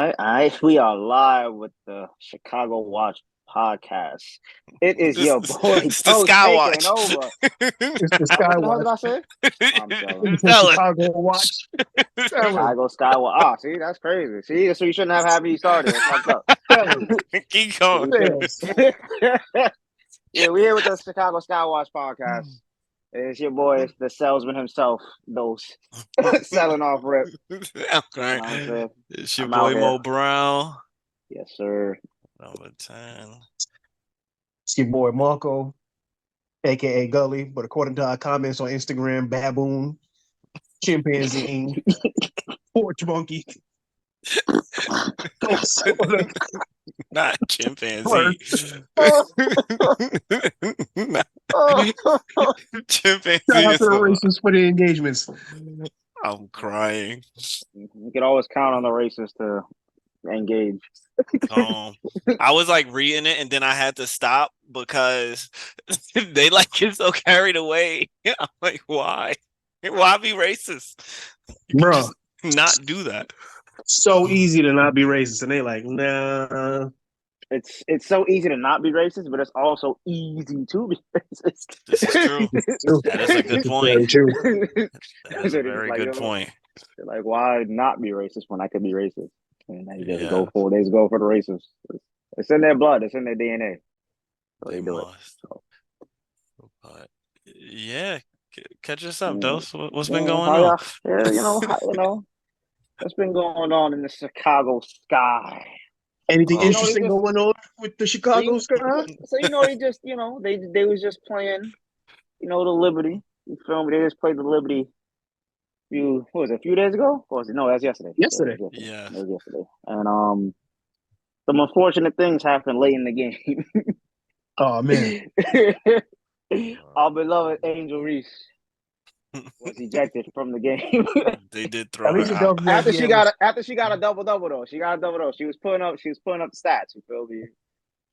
We are live with the Chicago Watch podcast. It is This your boy it's the Toast taking Skywatch. over. It's the What the hell did Skywatch. I say? I'm telling. It's the Tell it. Chicago Watch. Tell him. Chicago Skywatch. Ah, see, that's crazy. See, so you shouldn't have had me started. It's fucked up. Tell him. Keep Yeah, going. you Yes. should. Yeah, we're here with the Chicago Skywatch podcast. It's your boy, the salesman himself, those selling off rip. I'm You crying. know what I'm saying? It's your I'm out boy here. Mo Brown. Yes, sir. Number 10. It's your boy Marco, aka Gully, but according to our comments on Instagram, baboon, chimpanzee, porch monkey. Not chimpanzee. Not chimpanzee Shout out is to the a, racists for the engagements. I'm crying. You can always count on the racists to engage. I was like reading it and then I had to stop because they like get so carried away. I'm like, why? Why be racist? You can Bro, just not do that. so easy to not be racist. And they like, nah. It's so easy to not be racist, but it's also easy to be racist. This is true. That is a good point. True. That is a very good point. Like, why not be racist when I could be racist? And they just Yeah. they just go for the racists. It's in their blood. It's in their DNA. So They they do it. must. But yeah, catch us up, Mm. Dose. What's been going How on? y'all, what's been going on in the Chicago sky? Anything Oh. interesting going on with the Chicago Sky? So they just they was just playing the Liberty. You feel me? They just played the Liberty. What was it, a few days ago? Or was it? No, that's yesterday. Yesterday. Yeah. That was yesterday. And some unfortunate things happened late in the game. Oh man. Our beloved Angel Reese was ejected from the game. They did At throw least her it out. doesn't after she got a double double though. She got a double double. She was putting up the stats. You feel me?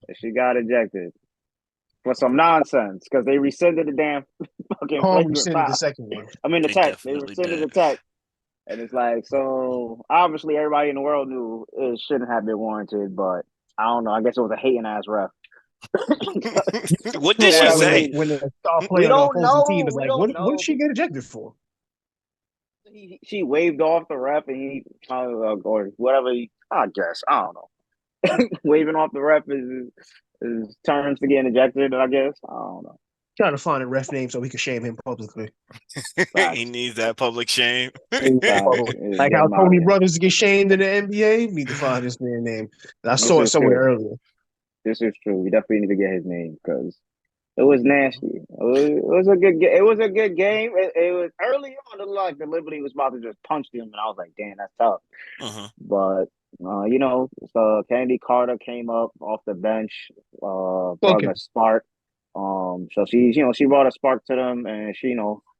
And she got ejected for some nonsense because they rescinded the damn fucking home flagrant rescinded the foul. second one. I mean the They tech. They definitely rescinded the did. tech. And it's like, so obviously everybody in the world knew it shouldn't have been warranted, but I don't know. I guess it was a hating ass ref. What did she say? When the star We player on the don't opposing team know. is We like, don't what did know. she get ejected for? She waved off the ref and he or whatever. I guess I don't know. Waving off the ref is turns to getting ejected. I guess I don't know. Trying to find a ref name so we can shame him publicly. He needs that public shame. Like how Tony Brothers get shamed in the NBA, we need to find his man name. I saw it somewhere earlier. This is true. We definitely need to get his name because it was nasty. It was a good. It was a good game. It was early on. It looked like the Liberty was about to just punch them, and I was like, "Damn, that's tough." But so Kennedy Carter came up off the bench, brought a spark. So she brought a spark to them, and she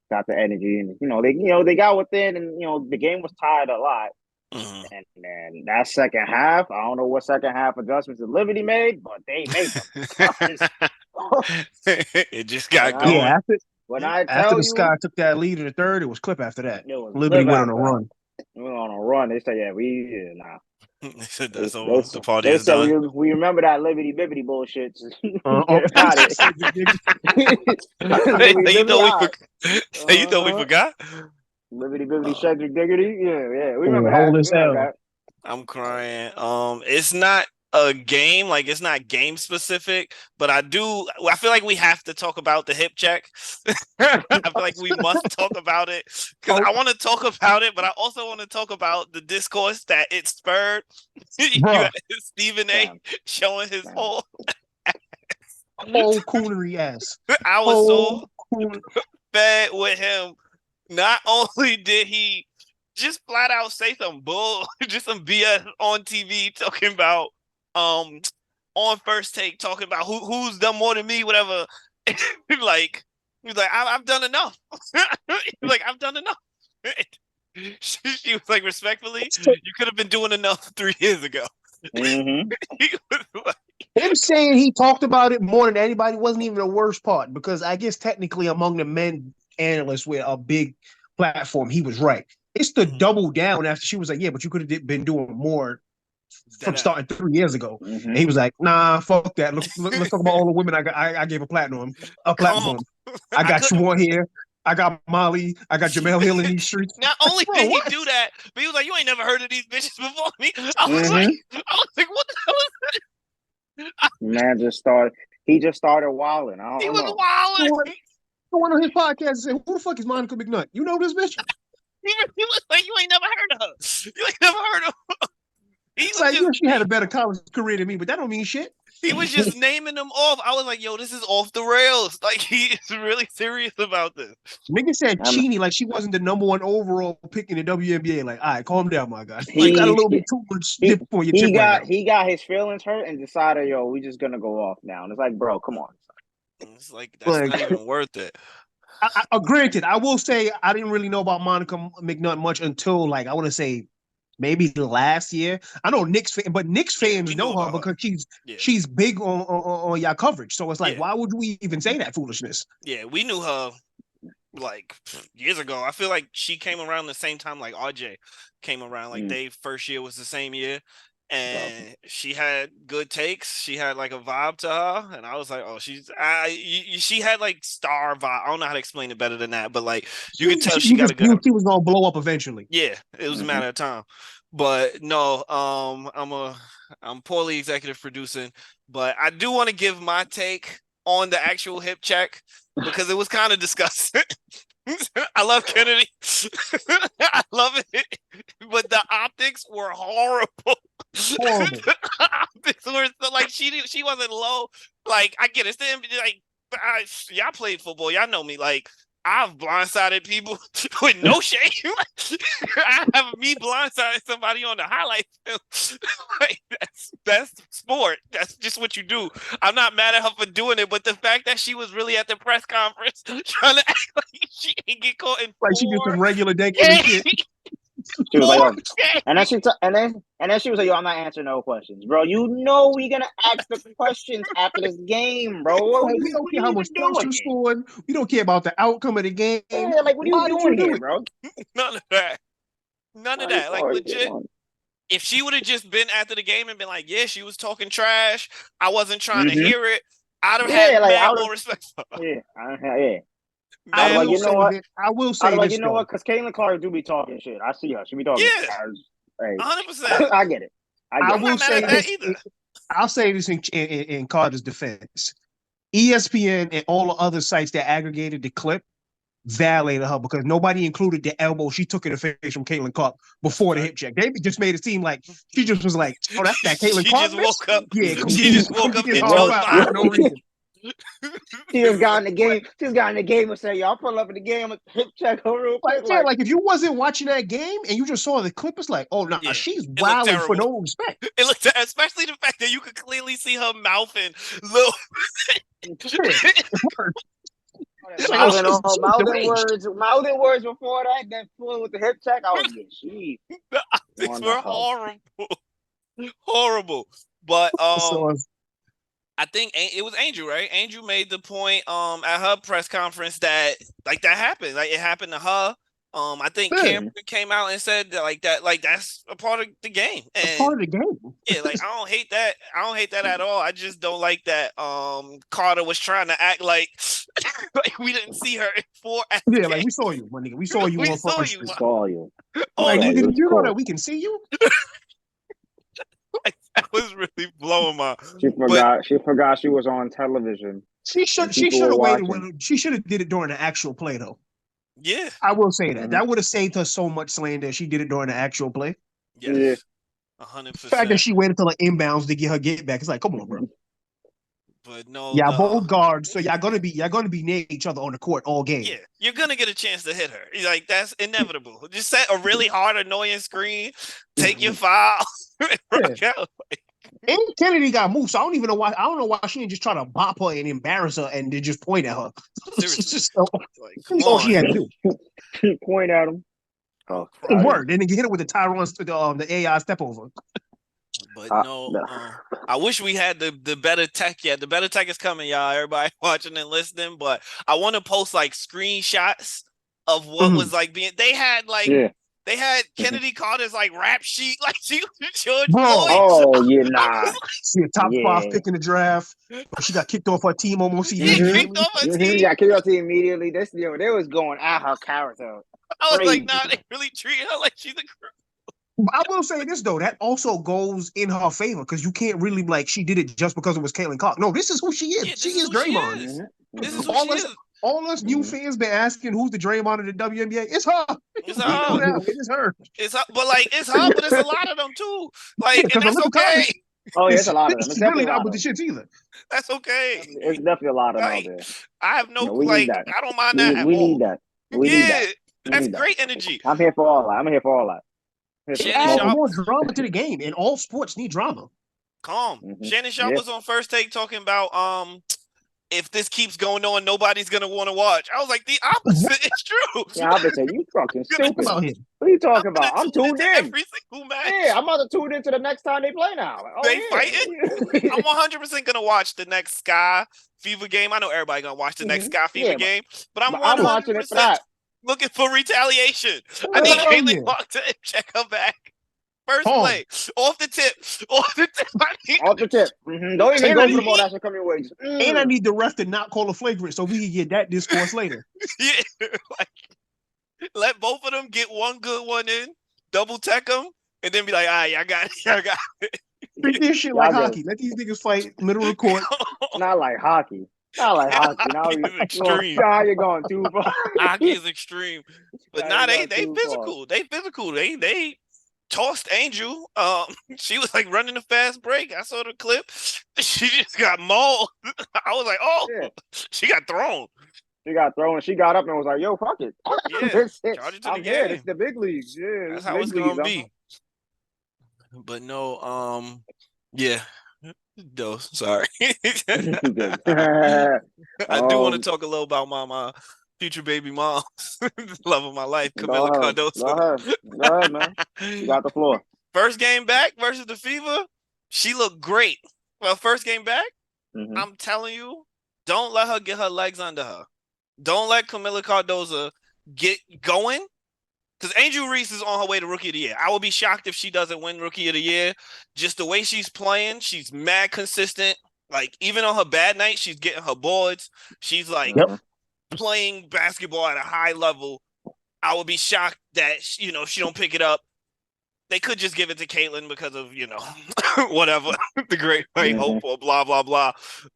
got the energy, and they got within, and the game was tied a lot. And then that second half, I don't know what second half adjustments the Liberty made, but they made them. It just got going. Yeah, after the Sky took that lead in the third, it was clip after that. Liberty went on a run. Went on a run. They said, nah. They said that's over. The party is done. We remember that Liberty Bibbity bullshit. Get about it. You thought we forgot? Liberty Bibbity Shedrick Diggity. Yeah. We remember that. I'm crying. It's not a game, like it's not game specific, but I feel like we have to talk about the hip check. I feel like we must talk about it because I want to talk about it, but I also want to talk about the discourse that it spurred. Stephen A showing his whole coonery ass. I was so fed with him. Not only did he just flat out say some just some BS on TV talking about on First Take talking about who's done more than me, whatever. Like he was like, I've done enough. Like I've done enough. She was like, respectfully, you could have been doing enough 3 years ago. Mm-hmm. Him saying he talked about it more than anybody wasn't even the worst part because I guess technically among the men analysts with a big platform, he was right. It's the double down after she was like, yeah, but you could have been doing more from Deadass. starting 3 years ago. Mm-hmm. And he was like, nah, fuck that. Let's talk about all the women I gave a platform. I got Siobhan here. I got Molly. I got Jamel Hill in these streets. Not only Bro, did he what? do that, but he was like, "You ain't never heard of these bitches before me." I was like, "What the hell is that?" Man just started. He just started wilding. I He don't was know. wilding. Someone on his podcast and said, "Who the fuck is Monica McNutt? You know this bitch?" He was like, "You ain't never heard of her. You ain't never heard of her." He It's was like, just, yeah, she had a better college career than me, but that don't mean shit. he was just naming them off. I was like, "Yo, this is off the rails." Like he is really serious about this. Nigga said I'm- Cheney like she wasn't the #1 overall pick in the WNBA. Like, all right, calm down, my guy. He- You got a little bit too much dip on your tip right now. He got his feelings hurt and decided, yo, we just gonna go off now. And it's like, bro, come on. It's like that's not even worth it. Granted, I will say I didn't really know about Monica McNutt much until like I want to say maybe last year. I know Knicks fans, but Knicks fans know her because she's big on y'all coverage. So it's like, why would we even say that foolishness? Yeah, we knew her like years ago. I feel like she came around the same time like RJ came around. Like they first year was the same year. And she had good takes. She had like a vibe to her, and I was like, "Oh, she had like star vibe." I don't know how to explain it better than that, but like you could tell she got a good. She was gonna blow up eventually. Yeah, it was a matter of time. But no, I'm poorly executive producing, but I do want to give my take on the actual hip check because it was kind of disgusting. I love Chennedy. I love it, but the optics were horrible. The optics were so, like she wasn't low. Like I get it. Like y'all played football. Y'all know me. Like I've blindsided people with no shame. I have me blindsided somebody on the highlight film. Like that's sport. That's just what you do. I'm not mad at her for doing it, but the fact that she was really at the press conference trying to act like she ain't get caught in like she did some regular day shit. She was like, yo, and then she was like, yo, I'm not answering no questions, bro. You know we gonna ask the questions after this game, bro. We don't care how much points you scored. We don't care about the outcome of the game. Yeah, like what are you doing here, bro? None of that. None of that. Like legit. If she would have just been after the game and been like, yeah, she was talking trash. I wasn't trying to hear it. I'd have had mad more respect for her. Yeah. I will say what? You know what? Because Caitlin Clark do be talking shit. I see her. She be talking. Yeah. 100%. I get it. I will say this. I'll say this in Carter's defense. ESPN and all the other sites that aggregated the clip violated her because nobody included the elbow she took in the face from Caitlin Clark before the hip check. They just made it seem like she just was like, "Oh, that's that Caitlin Clark." She just woke up. Yeah, she just woke up in for no reason. She just got in the game. She's got in the game and said, "Y'all pull up in the game, hip check her real quick." Like if you wasn't watching that game and you just saw the clip, it's like, "Oh no, she's wilding for no respect." It looked, especially the fact that you could clearly see her mouthing little. Mouthing words before that, then flew with the hip check. I was getting sheep. The optics were horrible. But I think it was Angel, right? Angel made the point at her press conference that like that happened. Like it happened to her. I think Cameron came out and said that that's a part of the game. And a part of the game. Yeah, like I don't hate that. I don't hate that at all. I just don't like that Carter was trying to act like we didn't see her before. Yeah, like we saw you, my nigga. We saw you on first. We saw you. Like nigga, you know that we can see you? That was really blowing my. She forgot she was on television. She should have waited. She should have did it during the actual play though. Yeah, I will say that. That would have saved her so much slander if she did it during the actual play. Yes. 100%. The fact that she waited till the inbounds to get her get back, it's like, come on, bro. But no, both guards, so y'all gonna be near each other on the court all game. Yeah, you're gonna get a chance to hit her. Like that's inevitable. Just set a really hard, annoying screen. Take your foul. Rock out. And Chennedy got moved, so I don't know why she didn't just try to bop her and embarrass her and then just point at her. That's all she had to do. Point at him. Oh, it worked. And then hit her with the the AI step over. But I wish we had the better tech yet. The better tech is coming, y'all. Everybody watching and listening. But I want to post like screenshots of what was like being. They had like They had Kennedy Carter's like rap sheet, like she was George Bro. Floyd. Oh, yeah, nah. She a top 5 Yeah. pick in the draft, but she got kicked off her team almost Yeah, immediately. kicked off her team. Yeah, kicked off team immediately. They was going at her character. I was like, Crazy. nah, they really treat her like she's a I will say this though, that also goes in her favor because you can't really like she did it just because it was Caitlin Clark. No, this is who she is. Yeah, She is Draymond. This is who she is. All us new fans been asking who's the Draymond of the WNBA. It's her. It's her. It's her. It's her, but like it's her, but it's a lot of them too. Like, and that's okay. Oh, yeah, it's a lot of them. It's really not with the shits either. That's okay. It's definitely a lot of them out there. I have no we like. need that. I don't mind that. We need that. We need that. That's great energy. I'm here for all that. It adds more drama to the game, and all sports need drama. Calm. Shannon Sharp was on First Take talking about if this keeps going on, nobody's gonna want to watch. I was like, the opposite is true. The opposite. You fucking stupid. About him. What are you talking about? I'm tuned in. Every single match. Yeah, I'm about to tune into the next time they play now. Like, they fighting? I'm 100% gonna watch the next Sky Fever game. I know everybody gonna watch the next Sky Fever game, but I'm watching it for that. Looking for retaliation. I need Caitlin Clark to check her back. First play. Off the tip. Off the tip. Off the tip. Don't even go for the ball. That should come your way. And I need the ref to not call a flagrant so we can get that discourse later. Yeah. Like, let both of them get one good one in, double tech them, and then be like, all right, I got it. I got it. Treat this shit like hockey. Let these niggas fight middle of the court. Not like hockey. Not like hockey. Now extreme. You're going too far. Hockey is extreme. But now they physical. They physical. They tossed Angel. She was like running a fast break. I saw the clip. She just got mauled. I was like, oh, yeah. She got thrown. She got thrown. She got up and was like, yo, fuck it. Yeah, charge it to the game. It's the big leagues. Yeah, that's how it's gonna be. But no, yeah. No, sorry. I do want to talk a little about my future baby mom, love of my life, Camila Cardoso. Go ahead, man. You got the floor. First game back versus the Fever, she looked great. Well, first game back, I'm telling you, don't let her get her legs under her. Don't let Camila Cardoso get going. Because Angel Reese is on her way to Rookie of the Year. I would be shocked if she doesn't win Rookie of the Year. Just the way she's playing, she's mad consistent. Like, even on her bad night, she's getting her boards. She's, like, playing basketball at a high level. I would be shocked that, she don't pick it up. They could just give it to Caitlin because of, whatever, the great hope or blah, blah, blah.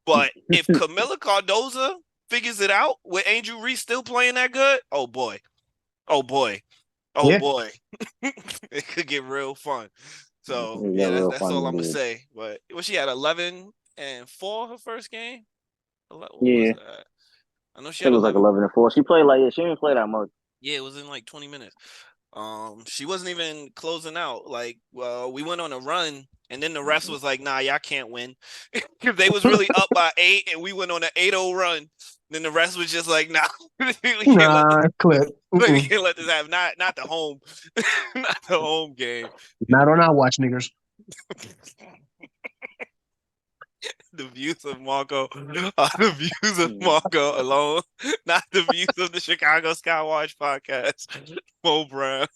But if Camila Cardoso figures it out with Angel Reese still playing that good, oh, boy. Oh, boy. Oh, boy. It could get real fun. So, that's all I'm going to say. But she had 11-4 her first game? Yeah. I know she had. It was like 11-4. She played she didn't play that much. Yeah, it was in like 20 minutes. She wasn't even closing out. Like, well, we went on a run, and then the rest was like, nah, y'all can't win. Because they was really up by 8, and we went on an 8-0 run. Then the rest was just like, nah. We can't let this happen. Not the home. Not the home game. Not on our watch, niggers. The views of Marco are the views of Marco alone, not the views of the Chicago Skywatch podcast. Mo Brown,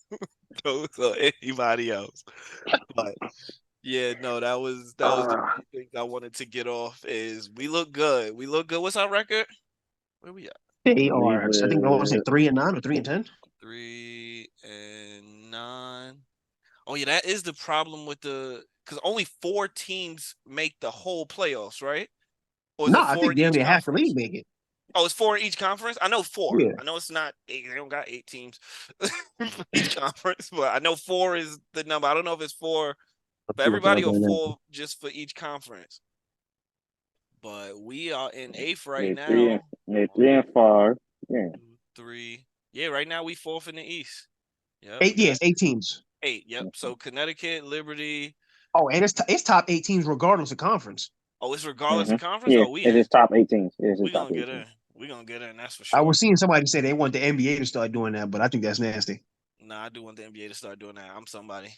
those or anybody else. But yeah, no, that was the thing I wanted to get off. Is we look good. We look good. What's our record? Where we at? They are. I think I want to say 3-9 or 3-10. 3-9. Oh yeah, that is the problem with because only 4 teams make the whole playoffs, right? No, I think they only half the league make it. Oh, it's 4 in each conference? I know 4. Yeah. I know it's not 8. They don't got 8 teams for each conference, but I know 4 is the number. I don't know if it's 4 for everybody or 4 just for each conference. But we are in 8th right now. 3 and 5. Yeah. 3. Yeah, right now we 4th in the East. Yep. 8, yes, 8 teams. 8, yep. So Connecticut, Liberty. Oh, and it's top 8 teams regardless of conference. Oh, it's regardless of conference? Yeah, it is top 8 teams. We're going to get in. We're going to get in, that's for sure. I was seeing somebody say they want the NBA to start doing that, but I think that's nasty. Nah, I do want the NBA to start doing that. I'm somebody.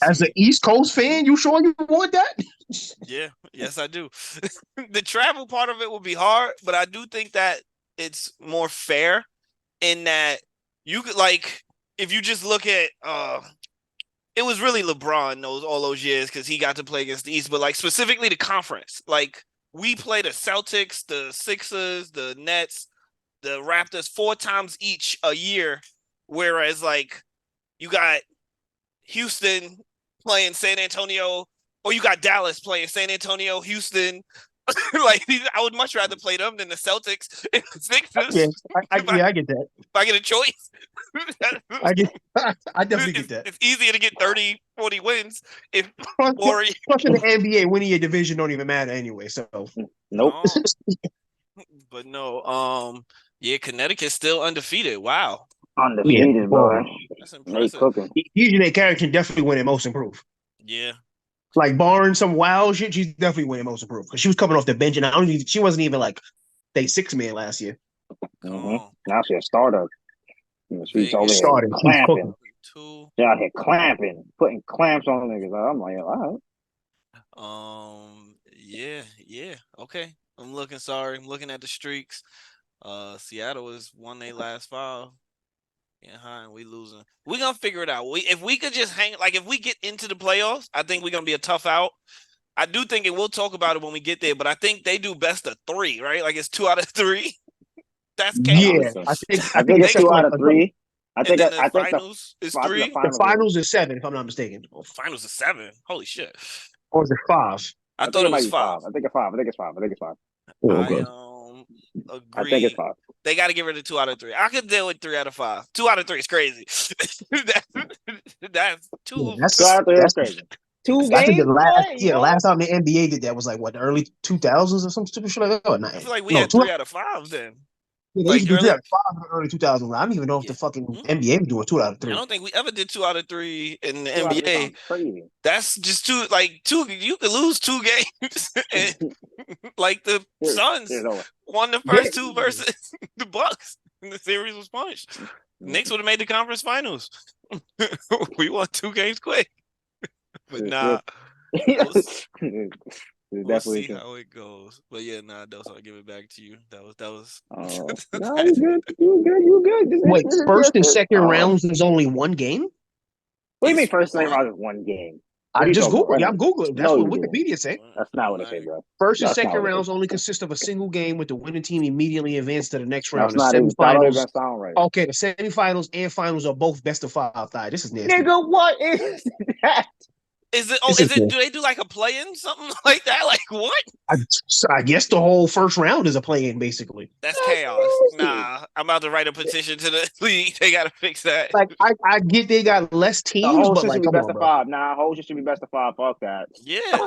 As an East Coast fan, you sure you want that? Yeah, yes, I do. The travel part of it will be hard, but I do think that it's more fair in that you could if you just look at it was really LeBron all those years because he got to play against the East, but like specifically the conference, like we play the Celtics, the Sixers, the Nets, the Raptors 4 times each a year, whereas like you got Houston playing San Antonio, or you got Dallas playing San Antonio, Houston. Like I would much rather play them than the Celtics and the Sixers. I get that. If I get a choice. I definitely get that. It's easier to get 30, 40 wins if plus in the NBA, winning your division don't even matter anyway. So nope. But no, yeah, Connecticut's still undefeated. Wow. Undefeated, bro. That's impressive. Usually Carrick can definitely win at most improved. Yeah. Like barring some wild shit, she's definitely winning most improved because she was coming off the bench and she wasn't even like they 6-man last year. Mm-hmm. Now she's a starter. She's over here clamping. She's out here clamping, putting clamps on niggas. I'm like, all right. Yeah. Okay. I'm looking at the streaks. Seattle has won their last 5. And we losing. We're gonna figure it out. If we could just hang, like if we get into the playoffs, I think we're gonna be a tough out. I do think, and we'll talk about it when we get there, but I think they do best of 3, right? Like it's 2 out of 3. That's chaos. Yeah, I think it's 2 out of 3. I think the finals is 3. The finals is 7, if I'm not mistaken. Finals is 7. Holy shit. Or is it 5? I thought it was 5. I think it's 5. Oh, okay. Agree. I think it's 5. They got to get rid of 2 out of 3. I could deal with 3 out of 5. 2 out of 3 is crazy. that's 2. That's 2 out of 3 is crazy. 2 games. I think the last time the NBA did that was like what, the early 2000s or some stupid shit like that. Or not? I feel like we had 3 out of 5 then. Yeah, they used to do 3 out of 5 in the early 2000s. I don't even know if the fucking NBA was doing 2 out of 3. I don't think we ever did 2 out of 3 in the NBA. Crazy. That's just 2. You could lose 2 games. And, like the Suns won the first 2 versus the Bucks, and the series was punched. Knicks would have made the conference finals. We won 2 games quick. But nah. We'll see how it goes. But yeah, Dos, I'll give it back to you. That was. No, you good. Wait, first and second rounds is only 1 game? What do you mean first and second round is 1 game? I just Googled. Yeah, I'm Googling. That's what Wikipedia said. That's not what it said, bro. First and second rounds only consist of a single game with the winning team immediately advanced to the next round. That's not even right. Okay, the semifinals and finals are both best of 5. This is nasty. Nigga, what is that? Is it? Do they do like a play-in, something like that? Like what? I guess the whole first round is a play-in, basically. That's chaos. Nah, I'm about to write a petition to the league. They gotta fix that. Like I get they got less teams, but like should be best of 5. Nah, whole shit should be best of 5. Fuck that. Yeah.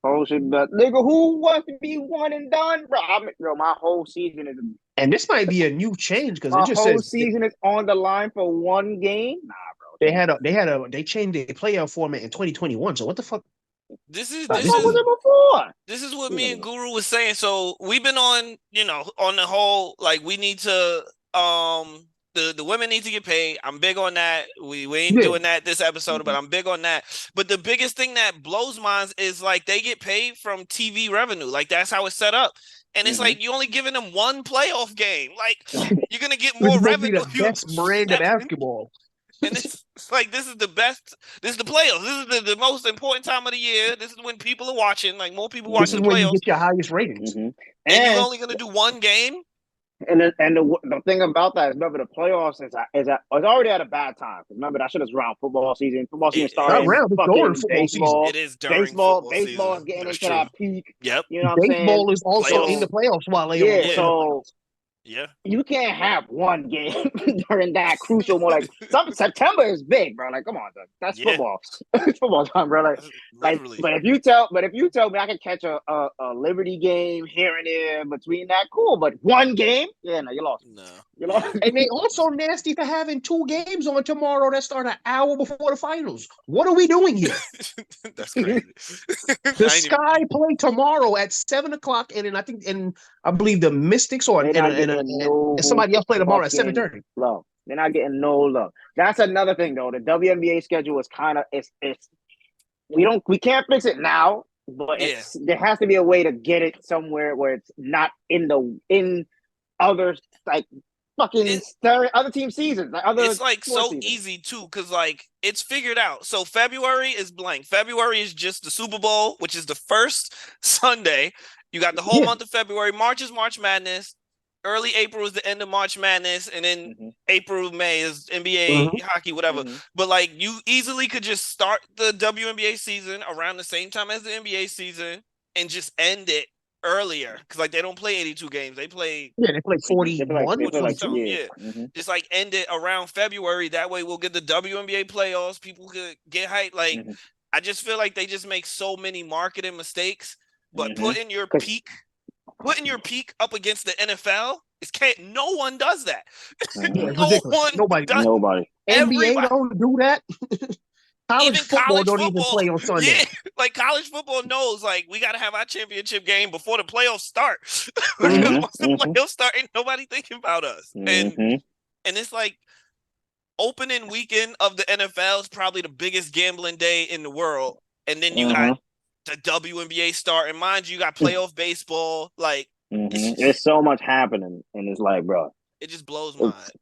Whole shit best. Nigga, who wants to be one and done, bro? My whole season is. And this might be a new change because it just says whole season is on the line for 1 game. Nah, bro. They changed the playoff format in 2021. So what the fuck? This is what was it before? This is what me and Guru was saying. So we've been on the whole, like we need to the women need to get paid. I'm big on that. We ain't doing that this episode, but I'm big on that. But the biggest thing that blows minds is like they get paid from TV revenue. Like that's how it's set up. And it's like you only giving them 1 playoff game. Like you're gonna get more revenue. The best brand of basketball. And it's like this is the best. This is the playoffs. This is the most important time of the year. This is when people are watching. Like more people watching the playoffs. This is when you get your highest ratings. And you're only going to do 1 game. And the thing about that is, remember, the playoffs is it's already at a bad time. Remember, that shit is around football season. Football season started. During football season. It is during football season. Baseball is getting into that peak. Yep. You know what I'm saying? Baseball is also in the playoffs while they are. So. Yeah, you can't have 1 game during that crucial moment. Like September is big, bro. Like, come on, that's football. It's football time, bro. Like, but if you tell me I can catch a Liberty game here and there between that, cool. But 1 game, no, you lost. No, you lost. And they also nasty for having 2 games on tomorrow that start an hour before the finals. What are we doing here? That's crazy. The Sky play tomorrow at 7:00, and I believe the Mystics and somebody else play tomorrow at 7:30. Love. They're not getting no love. That's another thing, though. The WNBA schedule is kind of it's we can't fix it now, but there has to be a way to get it somewhere where it's not in other like fucking staring other team seasons, like other it's like sports so seasons. easy too, because like it's figured out. So February is blank. February is just the Super Bowl, which is the first Sunday. You got the whole month of February. March is March Madness. Early April is the end of March Madness, and then April, May is NBA hockey, whatever. But like you easily could just start the WNBA season around the same time as the NBA season and just end it earlier, because like they don't play 82 games. They play 41, They play like 2 something. years. Yeah. Just like end it around February. That way we'll get the WNBA playoffs. People could get hyped. Like I just feel like they just make so many marketing mistakes. But putting your peak up against the NFL no one does that. No one Nobody. does. Nobody. NBA don't do that. College Even football college don't football, even play on Sunday. Yeah, like college football knows, like we got to have our championship game before the playoffs start. Once the playoffs start, ain't nobody thinking about us. And it's like opening weekend of the NFL is probably the biggest gambling day in the world, and then you got the WNBA start, and mind you got playoff baseball. Like there's so much happening, and it's like, bro, it just blows my mind.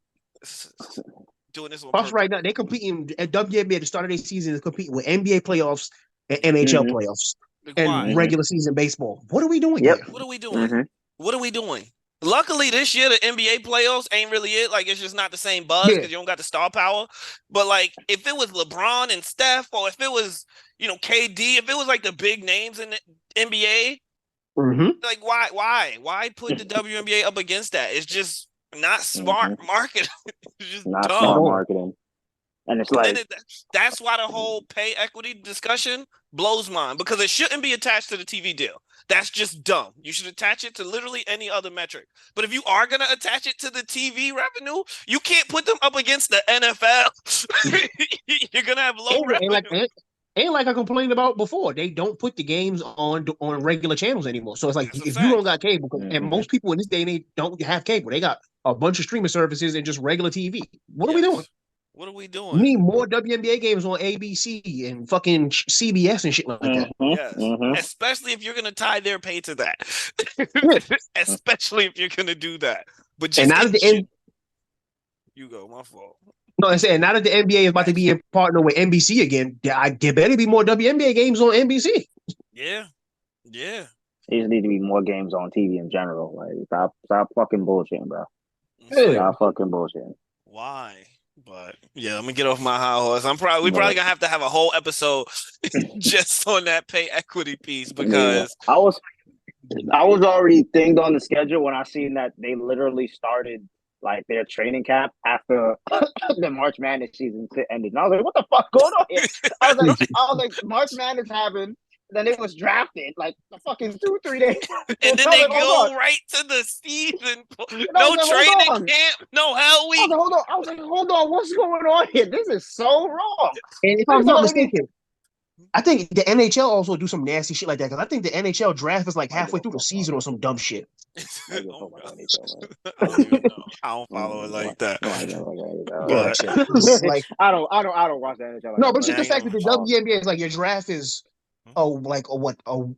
Doing this on Plus, right now they competing at WNBA at the start of their season is competing with NBA playoffs and NHL playoffs and regular season baseball. What are we doing here? What are we doing? What are we doing? Luckily, this year the NBA playoffs ain't really it. Like it's just not the same buzz because you don't got the star power. But like if it was LeBron and Steph, or if it was KD, if it was like the big names in the NBA, like why put the WNBA up against that? It's just not smart marketing. It's just not dumb. smart marketing. And it's like that's why the whole pay equity discussion blows mine, because it shouldn't be attached to the TV deal. That's just dumb. You should attach it to literally any other metric. But if you are gonna attach it to the TV revenue, you can't put them up against the NFL. You're gonna have low revenue. And like I complained about before, they don't put the games on regular channels anymore. So it's like if you don't got cable, and most people in this day and age don't have cable, they got a bunch of streaming services and just regular TV. What are we doing? What are we doing? We need more WNBA games on ABC and fucking CBS and shit like that. Yes. Especially if you're going to tie their pay to that. Especially if you're going to do that. But just you go, my fault. No, I said now that the NBA is about to be in partner with NBC again, there better be more WNBA games on NBC. Yeah. There just need to be more games on TV in general. Like stop fucking bullshitting, bro. Stop fucking bullshitting. Why? But yeah, let me get off my high horse. We probably gonna have to have a whole episode just on that pay equity piece, because I was already thinged on the schedule when I seen that they literally started like their training camp after the March Madness season ended. And I was like, what the fuck going on here? I was like, March Madness happened. Then it was drafted like the fucking 2-3 days. And then they go right to the season. No training camp, no hell week. I was like, hold on, what's going on here? This is so wrong. And if I'm not mistaken, I think the NHL also do some nasty shit like that, because I think the NHL draft is like halfway through the season or some dumb shit. I don't follow it like that. Like I don't watch the NHL. No, but just the fact that the WNBA is like your draft is 2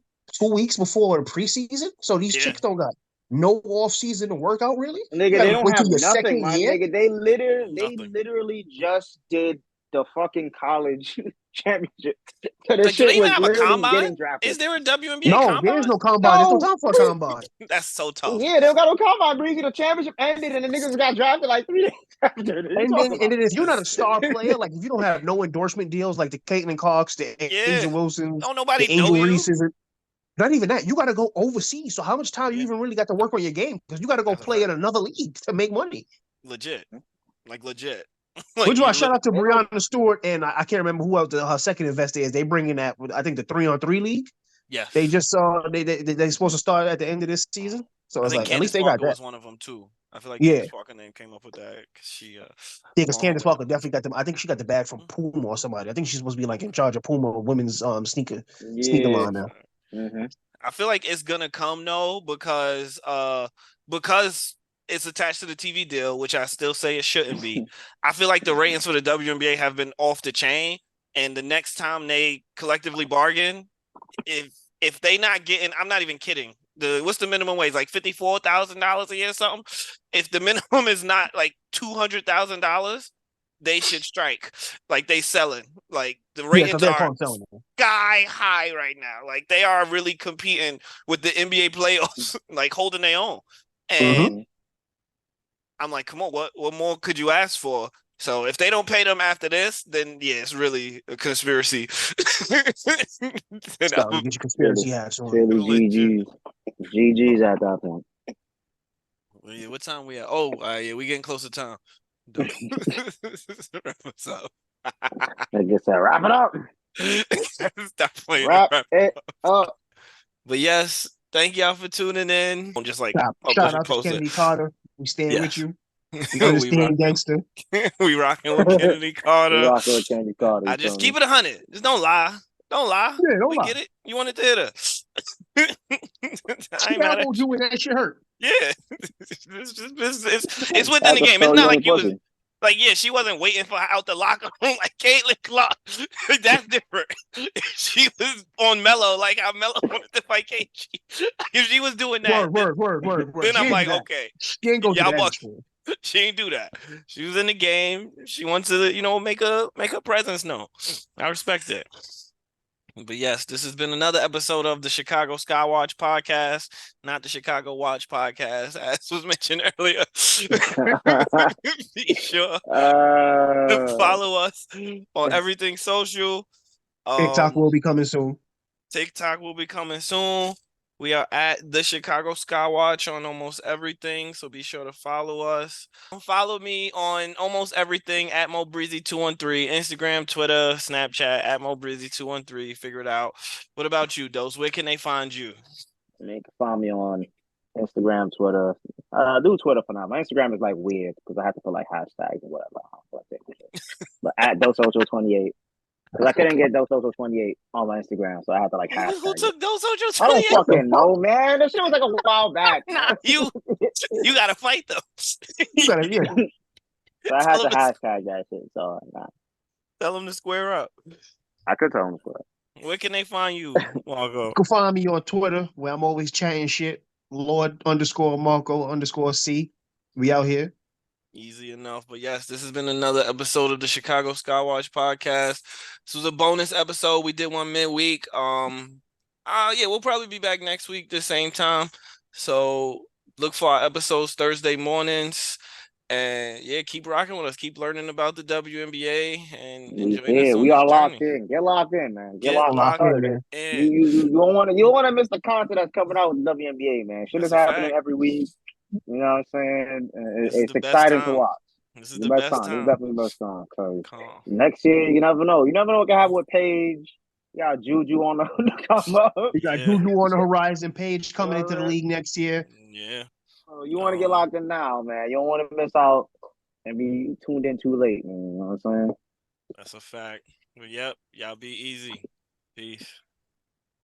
weeks before the preseason, so these chicks don't got no off season to work out really. Nigga, they don't have nothing, my nigga. They literally just did the fucking college championship. So like, do they even have a combine? Is there a WNBA combine? No, there's no combine. There's no time for a combine. That's so tough. Yeah, they don't got no combine. Breezy, the championship ended, and the niggas got drafted like 3 days after. And then if you're not a star player, like if you don't have no endorsement deals, like the Caitlin Cox, the Angel Wilson, nobody the Angel Reese's, not even that. You got to go overseas. So how much time you even really got to work on your game? Because you got to go play in another league to make money. Legit. Like, which is why shout out to Breonna Stewart, and I can't remember who else her second investor is. They bring in that, I think, the 3-on-3 league. Yeah, they just saw they're supposed to start at the end of this season. So it's like Candace at least they Parker got that. Was one of them too. I feel like Candace Parker name came up with that because she. Because Candace Parker definitely got them. I think she got the bag from Puma or somebody. I think she's supposed to be like in charge of Puma women's sneaker line now. I feel like it's gonna come because it's attached to the TV deal, which I still say it shouldn't be. I feel like the ratings for the WNBA have been off the chain, and the next time they collectively bargain, if they not getting, I'm not even kidding, what's the minimum wage? Like $54,000 a year or something. If the minimum is not like $200,000, they should strike. Like they selling. Like the Yeah, so ratings they're are calling selling it. sky high right now. Like they are really competing with the NBA playoffs, like holding their own. And I'm like, come on, what more could you ask for? So if they don't pay them after this, then yeah, it's really a conspiracy. Scott, get your conspiracy hats on. Surely GG's at that point. Well, yeah, what time we at? Oh, yeah, we getting close to time. What's up? I guess I wrap it up. Stop playing. Wrap it up. But yes, thank y'all for tuning in. I'm just like shout out to Kennedy Carter. We stand with you. We understand gangster. We rocking with Kennedy Carter. We rocking with Kennedy Carter. I just keep it 100. Just don't lie. Don't lie. Yeah, don't lie. Get it? You wanted to hit us. I ain't mad at you when that shit hurt. Yeah. It's within the game. It's not like you was like, yeah, she wasn't waiting for her out the locker room like Caitlin Clark. That's different. She was on Melo, like how Melo wanted to fight KG. If she was doing that, word. Then I'm like, okay. She ain't go to that. She ain't do that. She was in the game. She wants to, make her presence known. I respect it. But yes, this has been another episode of the Chicago Skywatch podcast, not the Chicago Watch podcast, as was mentioned earlier. Be sure to follow us on everything social. TikTok will be coming soon. We are at the Chicago Skywatch on almost everything, so be sure to follow us. Follow me on almost everything at MoBreezy213, Instagram, Twitter, Snapchat, at MoBreezy213. Figure it out. What about you, Dose? Where can they find you? They can find me on Instagram, Twitter. I do Twitter for now. My Instagram is like weird because I have to put like hashtags and whatever. But at DoSocial28. Because I couldn't get DoSocial28 on my Instagram, so I had to like hashtag. Who took DoSocial28? I don't fucking know, man. This shit was like a while back. Nah, you gotta fight them. You gotta, yeah. So I had to hashtag that shit. So tell them to square up. I could tell them to square up. Where can they find you, Marco? You can find me on Twitter where I'm always chatting shit. Lord_Marco_C. We out here. Easy enough. But yes, this has been another episode of the Chicago Skywatch podcast. This was a bonus episode. We did one midweek. Yeah, we'll probably be back next week the same time. So look for our episodes Thursday mornings. And yeah, keep rocking with us. Keep learning about the WNBA and enjoying us on we are this locked journey. in. Get locked in, man. Get locked in. You don't want to miss the content that's coming out with the WNBA, man. Shit is happening every week. You know what I'm saying? It's exciting to watch. This is the best time. This is definitely the best time. Cause next year, you never know. You never know what can happen with Paige. You got Juju on the come up. You got Juju on the horizon. Paige coming into the league next year. Yeah. So you want to get locked in now, man. You don't want to miss out and be tuned in too late, man. You know what I'm saying? That's a fact. But yep, y'all be easy. Peace.